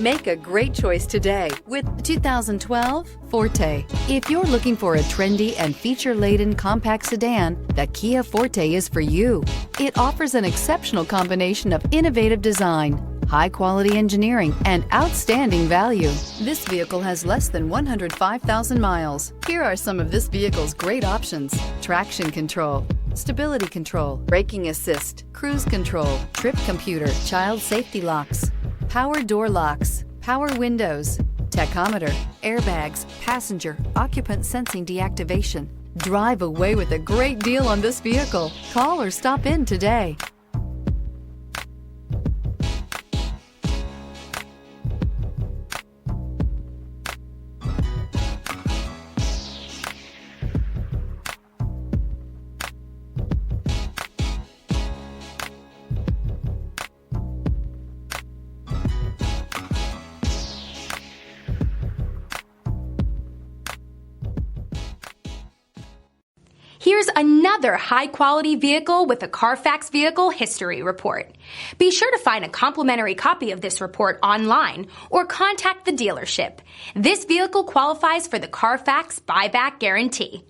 Make a great choice today with the 2012 Forte. If you're looking for a trendy and feature-laden compact sedan, the Kia Forte is for you. It offers an exceptional combination of innovative design, high-quality engineering, and outstanding value. This vehicle has less than 105,000 miles. Here are some of this vehicle's great options: traction control, stability control, braking assist, cruise control, trip computer, child safety locks, power door locks, power windows, tachometer, airbags, passenger, occupant sensing deactivation. Drive away with a great deal on this vehicle. Call or stop in today. Here's another high-quality vehicle with a Carfax Vehicle History Report. Be sure to find a complimentary copy of this report online or contact the dealership. This vehicle qualifies for the Carfax Buyback Guarantee.